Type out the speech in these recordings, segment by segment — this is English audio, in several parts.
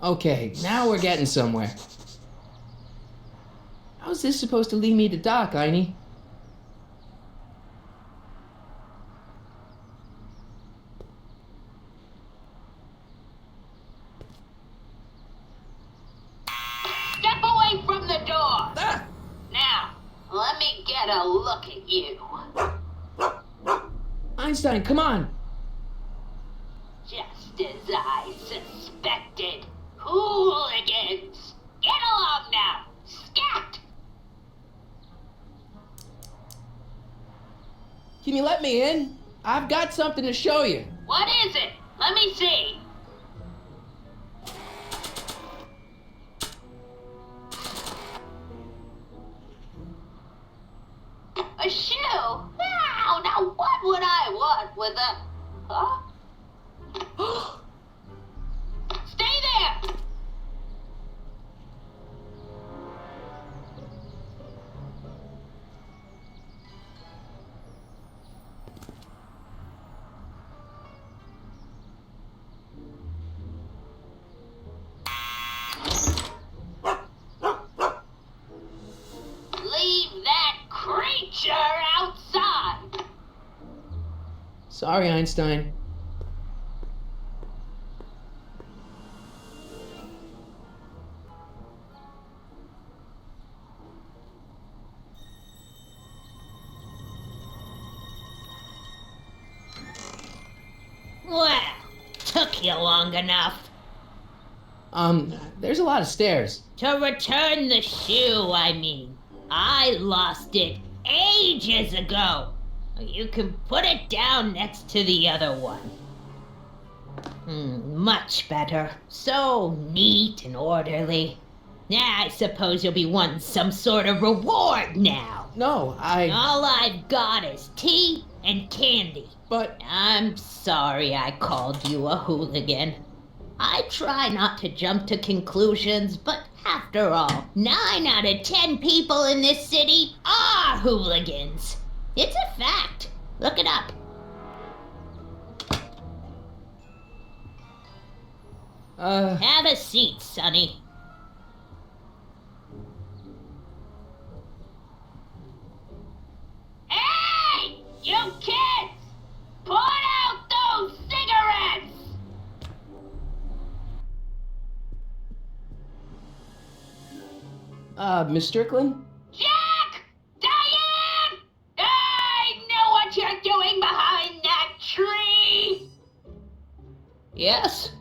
Okay, now we're getting somewhere. How's this supposed to lead me to Doc, Einie? Step away from the door! Ah! Now, let me get a look at you. Einstein, come on! Just as I suspected. Hooligans! Get along now! Scat! Can you let me in? I've got something to show you. What is it? Let me see. A shoe? Now what would I want with a... Huh? Stay there! Leave that creature outside! Sorry, Einstein. Well, took you long enough. There's a lot of stairs. To return the shoe, I mean. I lost it ages ago. You can put it down next to the other one. Much better. So neat and orderly. I suppose you'll be wanting some sort of reward now. No, All I've got is tea and candy. But... I'm sorry I called you a hooligan. I try not to jump to conclusions, but after all, 9 out of 10 people in this city are hooligans. It's a fact. Look it up. Have a seat, Sonny. Hey! You kids! Put out those cigarettes! Miss Strickland? Jack! Diane! I know what you're doing behind that tree! Yes?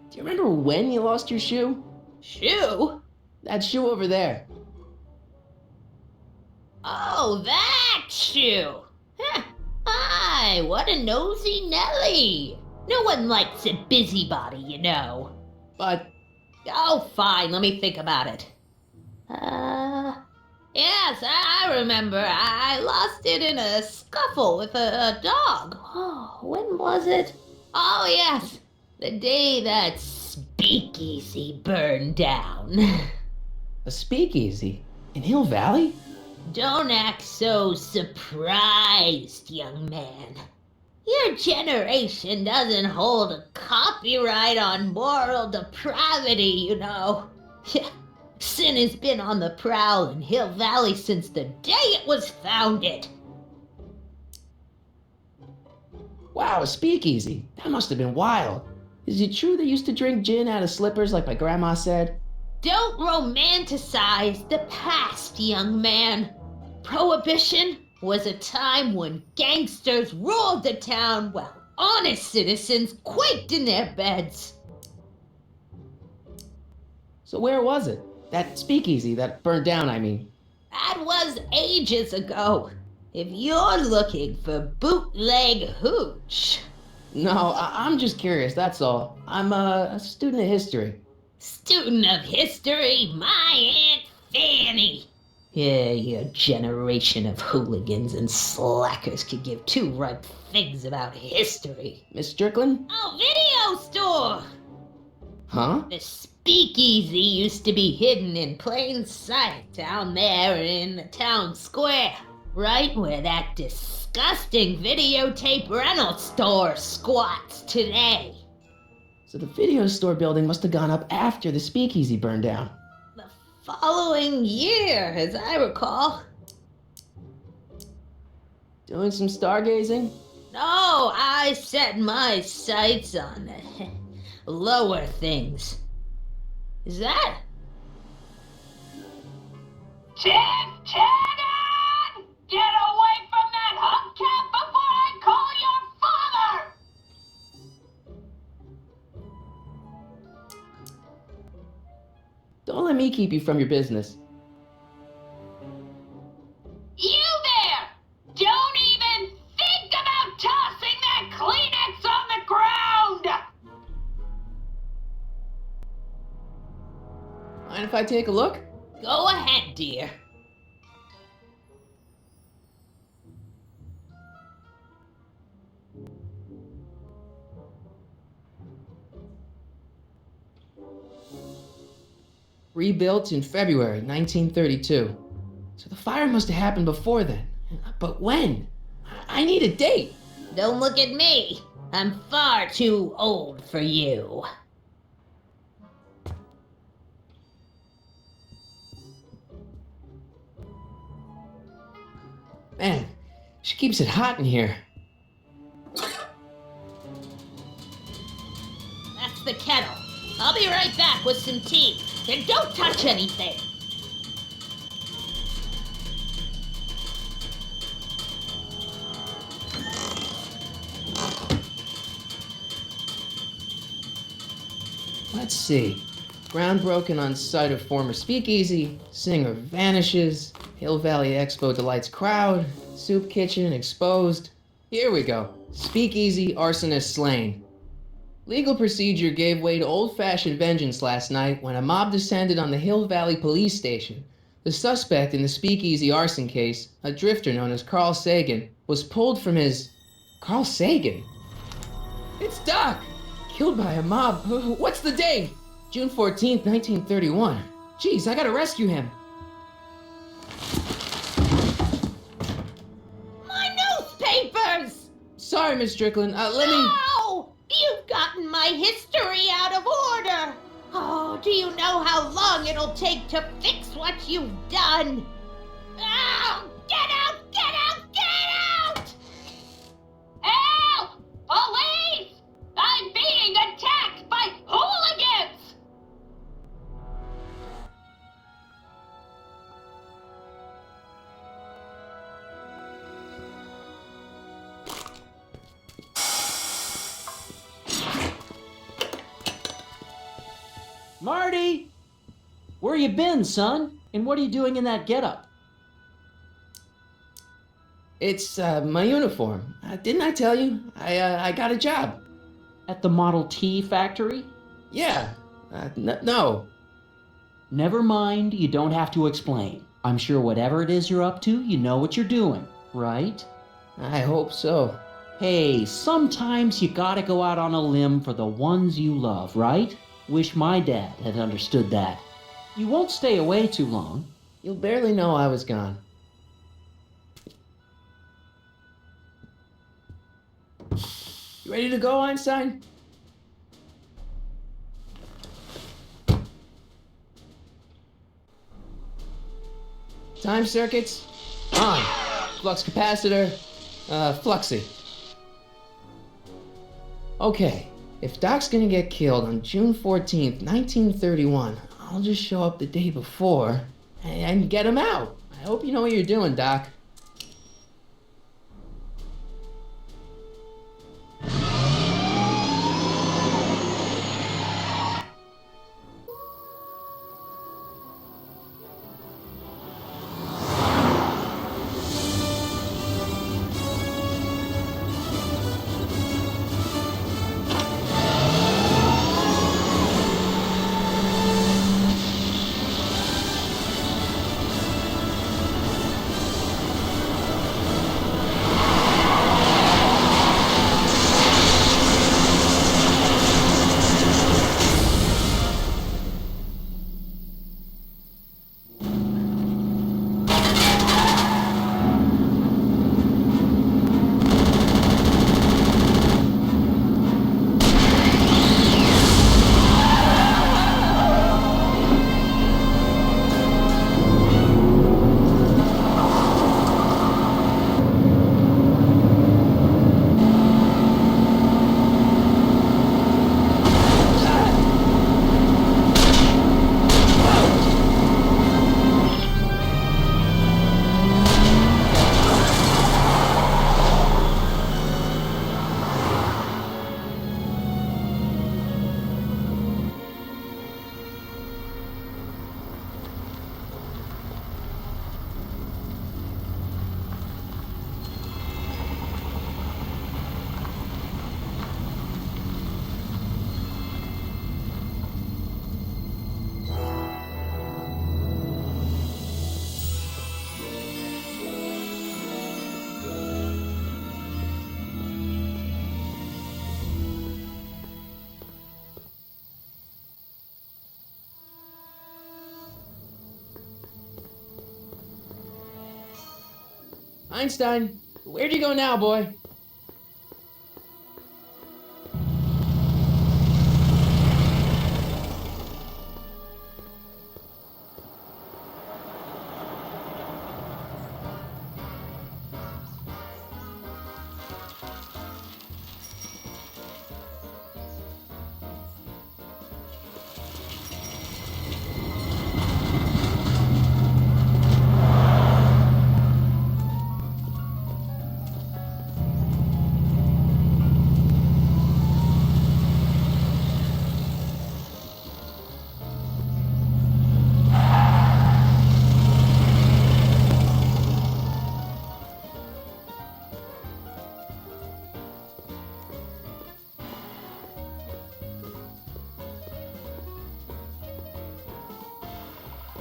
Do you remember when you lost your shoe? Shoe? That shoe over there. Oh, that shoe! Hi, what a nosy Nelly! No one likes a busybody, you know. But... Oh, fine, let me think about it. Yes, I remember. I lost it in a scuffle with a dog. Oh, when was it? Oh, yes, the day that speakeasy burned down. a speakeasy? In Hill Valley? Don't act so surprised, young man. Your generation doesn't hold a copyright on moral depravity, you know. Sin has been on the prowl in Hill Valley since the day it was founded. Wow, a speakeasy. That must have been wild. Is it true they used to drink gin out of slippers like my grandma said? Don't romanticize the past, young man. Prohibition was a time when gangsters ruled the town while honest citizens quaked in their beds. So where was it? That speakeasy that burned down, I mean. That was ages ago. If you're looking for bootleg hooch. No, I'm just curious, that's all. I'm a student of history. Student of history, my Aunt Fanny. Yeah, your generation of hooligans and slackers could give 2 ripe figs about history. Miss Strickland? Oh, video store! Huh? The speakeasy used to be hidden in plain sight down there in the town square, right where that disgusting disgusting videotape rental store squats today. So the video store building must have gone up after the speakeasy burned down. The following year, as I recall. Doing some stargazing? No, I set my sights on the lower things. Is that? Tenant! Get away from that hubcap before I call your father! Don't let me keep you from your business. You there! Don't even think about tossing that Kleenex on the ground! Mind if I take a look? Go ahead, dear. Rebuilt in February 1932. So the fire must have happened before then. But when? I need a date. Don't look at me. I'm far too old for you. Man, she keeps it hot in here. That's the kettle. I'll be right back with some tea. And don't touch anything. Let's see. Ground broken on site of former speakeasy. Singer vanishes. Hill Valley Expo delights crowd. Soup kitchen exposed. Here we go. Speakeasy arsonist slain. Legal procedure gave way to old-fashioned vengeance last night when a mob descended on the Hill Valley Police Station. The suspect in the speakeasy arson case, a drifter known as Carl Sagan, was pulled from his... Carl Sagan? It's Doc! Killed by a mob. What's the date? June 14th, 1931. Jeez, I gotta rescue him. My newspapers! Sorry, Miss Strickland. Let me... No! You've gotten my history out of order! Oh, do you know how long it'll take to fix what you've done? Oh, get out! Get out! Get out! Help! Police! I'm being attacked by hooligans! Marty! Where you been, son? And what are you doing in that getup? It's, my uniform. Didn't I tell you? I got a job. At the Model T factory? Yeah. No. Never mind, you don't have to explain. I'm sure whatever it is you're up to, you know what you're doing, right? I hope so. Hey, sometimes you gotta go out on a limb for the ones you love, right? Wish my dad had understood that. You won't stay away too long. You'll barely know I was gone. You ready to go, Einstein? Time circuits on. Flux capacitor, fluxy. Okay, if Doc's gonna get killed on June 14th, 1931, I'll just show up the day before and get him out. I hope you know what you're doing, Doc. Einstein, where'd you go now, boy?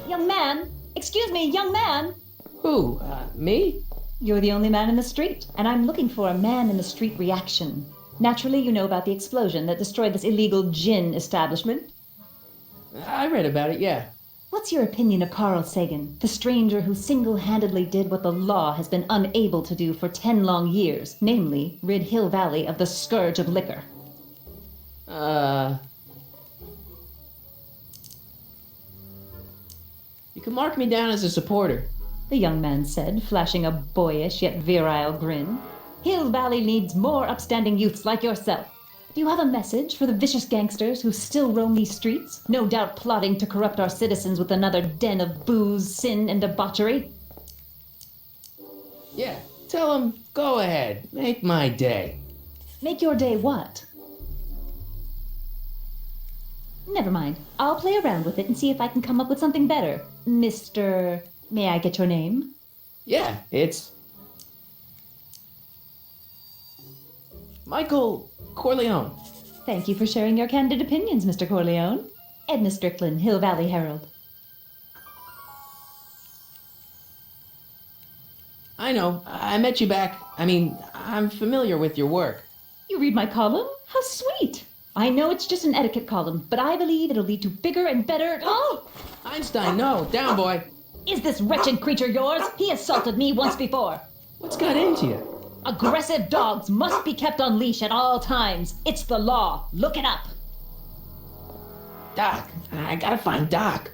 Young man! Excuse me, young man! Who? Me? You're the only man in the street, and I'm looking for a man in the street reaction. Naturally, you know about the explosion that destroyed this illegal gin establishment. I read about it, yeah. What's your opinion of Carl Sagan, the stranger who single-handedly did what the law has been unable to do for 10 long years, namely, rid Hill Valley of the scourge of liquor? You can mark me down as a supporter. The young man said, flashing a boyish yet virile grin. Hill Valley needs more upstanding youths like yourself. Do you have a message for the vicious gangsters who still roam these streets, no doubt plotting to corrupt our citizens with another den of booze, sin, and debauchery? Yeah, tell them, go ahead, make my day. Make your day what? Never mind. I'll play around with it and see if I can come up with something better. Mr. May I get your name? Yeah, it's... Michael Corleone. Thank you for sharing your candid opinions, Mr. Corleone. Edna Strickland, Hill Valley Herald. I know, I met you back. I'm familiar with your work. You read my column? How sweet! I know it's just an etiquette column, but I believe it'll lead to bigger and better... Oh! Einstein, no, down, boy. Is this wretched creature yours? He assaulted me once before. What's got into you? Aggressive dogs must be kept on leash at all times. It's the law. Look it up. Doc, I gotta find Doc.